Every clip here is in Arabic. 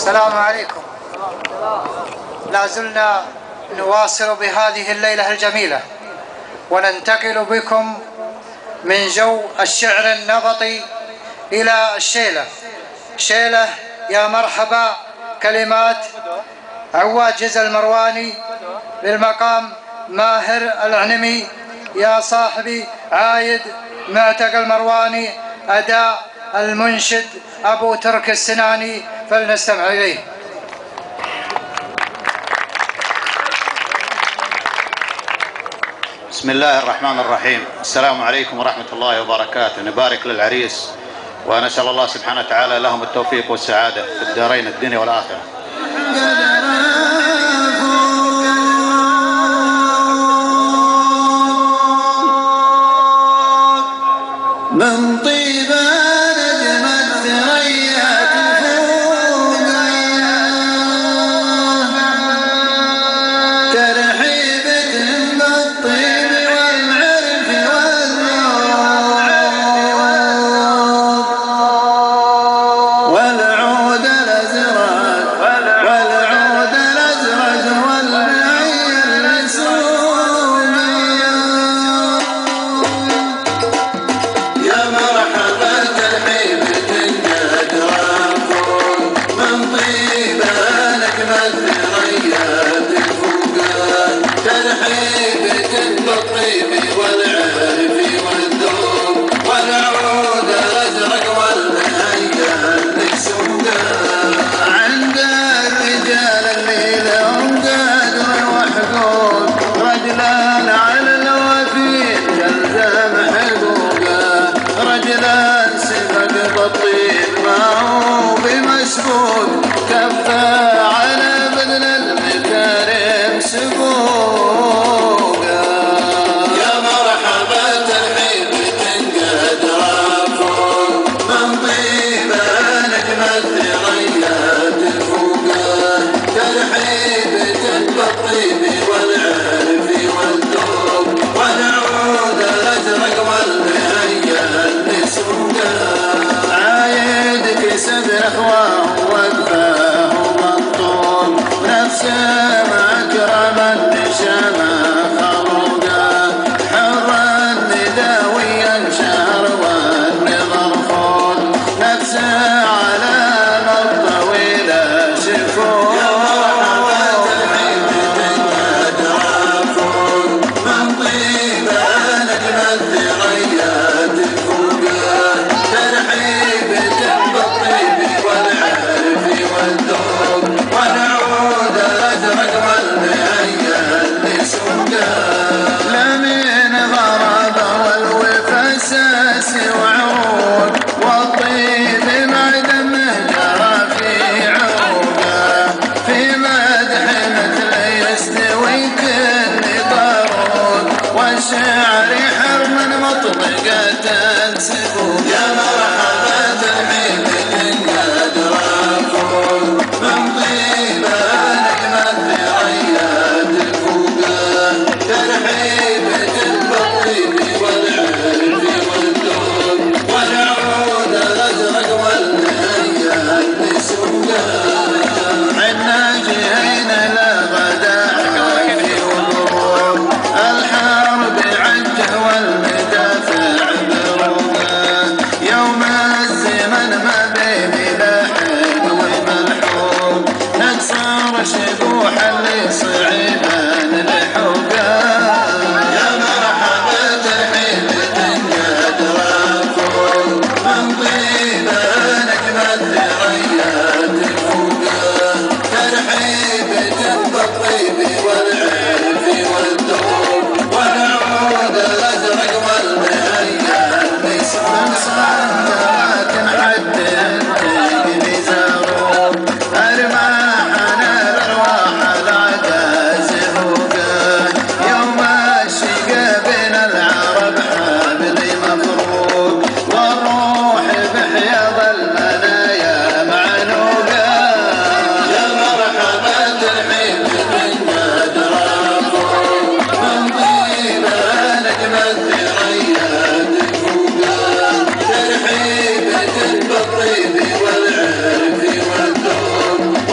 السلام عليكم. لا زلنا نواصل بهذه الليلة الجميلة وننتقل بكم من جو الشعر النبطي إلى الشيلة. شيلة يا مرحبا، كلمات عواد جزء المرواني للمقام ماهر العنمي، يا صاحبي عايد معتق المرواني، أداء المنشد أبو ترك السناني، فلنستمع إليه. بسم الله الرحمن الرحيم. السلام عليكم ورحمة الله وبركاته. نبارك للعريس ونسأل الله سبحانه وتعالى لهم التوفيق والسعادة في الدارين الدنيا والآخرة. من طيبة نجمت ثريا ترحيبة بالطيب والعرف والعود الأزرق والبعير الرسومية. يا مرحبا ترحيبة قد رافون من طيبة نجمت ثريا فوقان ترحيبة بالطيب والعرف والذوق والعود الأزرق والبهية للسوقان. عند الرجال اللي لهم قدر وحقوق رجلان على الوفي يلزم حقوقه، رجلان سبق بالطيب ما هو بمسبوق كفه على بذل المكارم سبوقه. يا مرحبا ترحيبة قد رافون من طيبة نجمت ثريا فوقه ترحيبة بالطيب والعرف والذوق والعود الأزرق والبهية لسوقه. عايد كسب اخواه وقفاه مطول نفسه مكرم النشامة خلقه، حرا نداويا شهر والنظر خود نفسه على الطويلة شفوه. يا مرحبا ترحيبة قد رافون من طيبة نجمت ثريا فوقه ترحيبة بالطيب والعرف والذوق والعود الأزرق والبهية لسوقه. لمن غرابة والوفا ساسي وعروق والطيب معدمه جرى في عروقه، في مدح مثل يستوي كل طاروق والشعر حرم مطلقة سبوق. يا مرحبا ترحيبة قد رافون من طيبة نجمت ثريا فوقه ترحيبة بالطيب والعرف والذوق والعود الأزرق والبهية لسوقه. عنا جهينا لا غدا في وغروب الحرب عجه والمدافع بروقه، يوم الزمن ما بين لاحق وملحوق نتصار شبوح اللي صعيبا لحوقه. يا مرحبا ترحيبة قد رافون من طيبة نجمت ثريا فوقه ترحيبة بالطيب والعرف والذوق والعود الأزرق والبهية لسوقه. لكن حد تجري زاروق أرماحنا الأرواح العدا زهوقه، يوم الشقا بين العرب حبلي مفروق والروح بحياض المنايا معلوقه. يا مرحبا ترحيبة قد رافون من طيبة نجمت ثريا فوقه ترحيبة بالطيب والعرف والذوق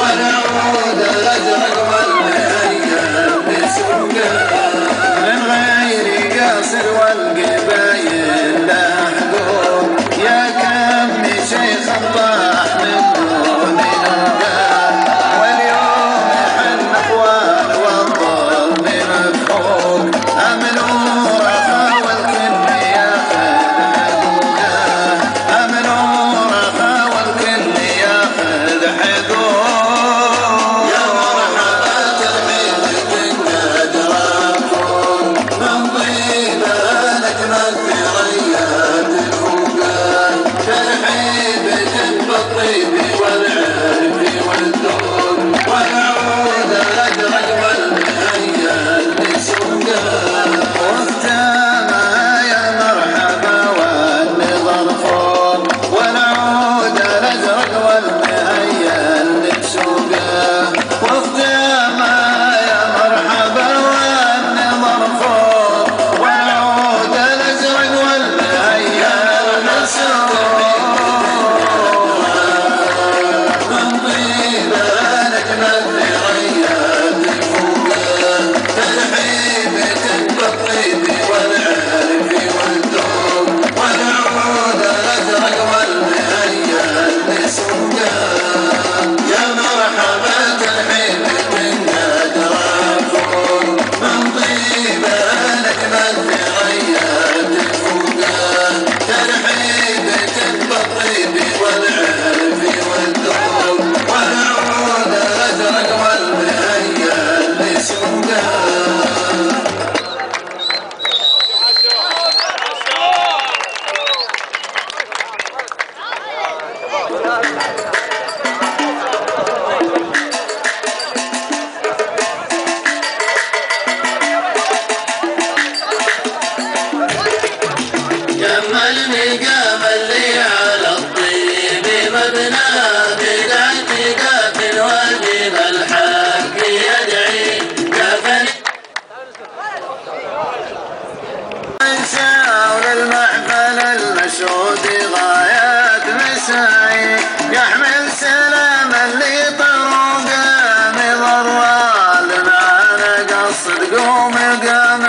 مساء وللمحفل المشهود غايات مساعي يحمل سلام اللي طرقه مضروال معنا قصد قوم قام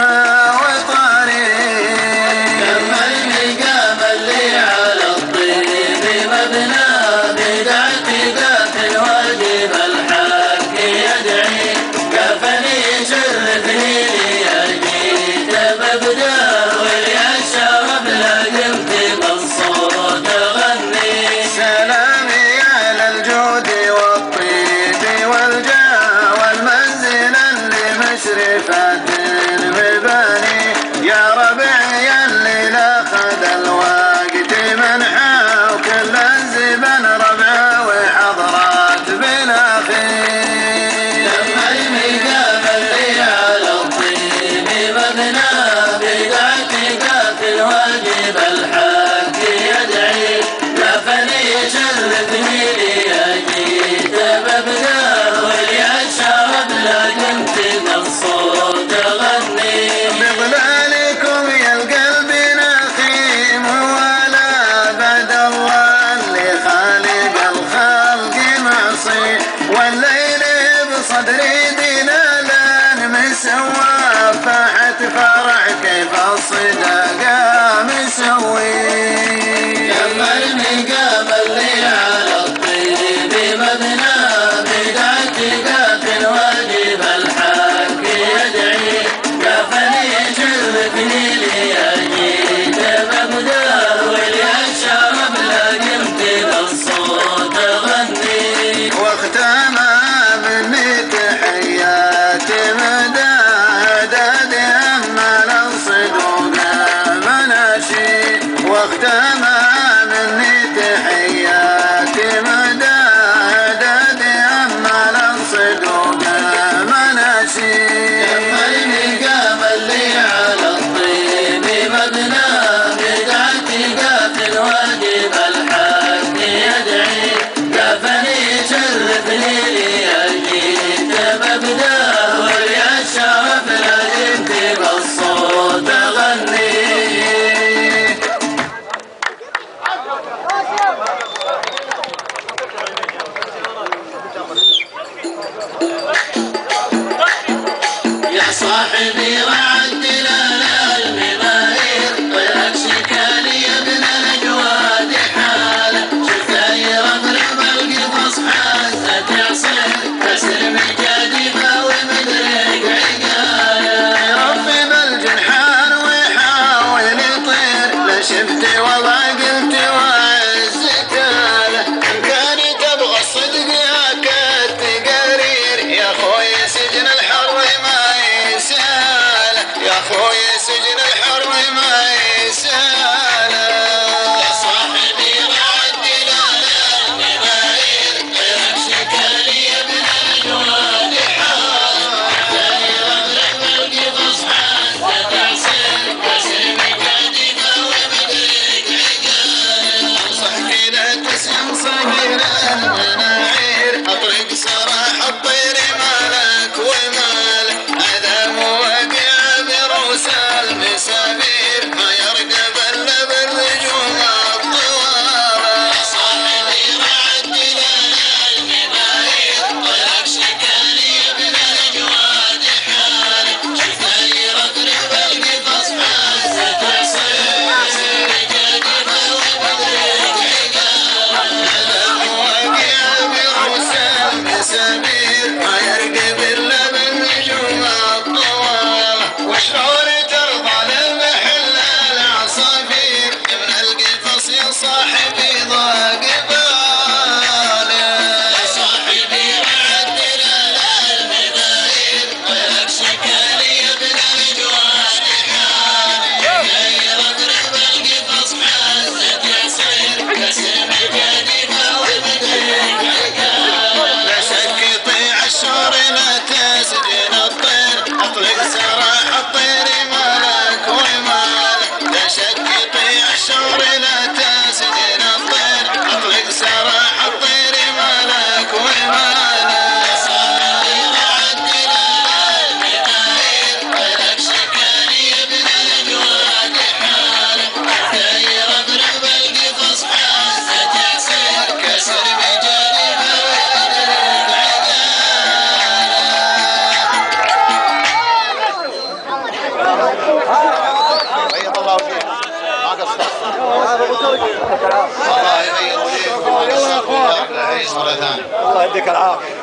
وطريق كمل قام اللي على الطيب مبنى بدعت ذات الواجب الحق يدعي كفني شرفني لي جيت ببدا ولي الشرف لقمت بالصوت غني سلامي على الجود والطيب والجاه والمنزل اللي مشرفات مباني يا ربعي اللي لاخذ الوقت منحه وكل الزبن ربعه وحضرات بلا خير لما المقام اللي على الطيب مبنى بدعت في الواجب الحق يدعي كفني شرفني لي جيت ببدا ولي الشرف لقمت بالصوت غني بظلالكم يا القلب نخيم ولا بعد الله اللي خالق الخلق معصي والليل بصدري دلالا مسوى فاحت فرع كيف الصداقة مسوي لما المقام اللي على الطيب مبنى بدعت في الواجب الحق يدعي كفني شرفني لي جيت ببدا ولي الشرف لقمت بالصوت غني واختمى مني تحيات مدى دادي أمل الصدوق مرة ثانية. الله يديك العافية.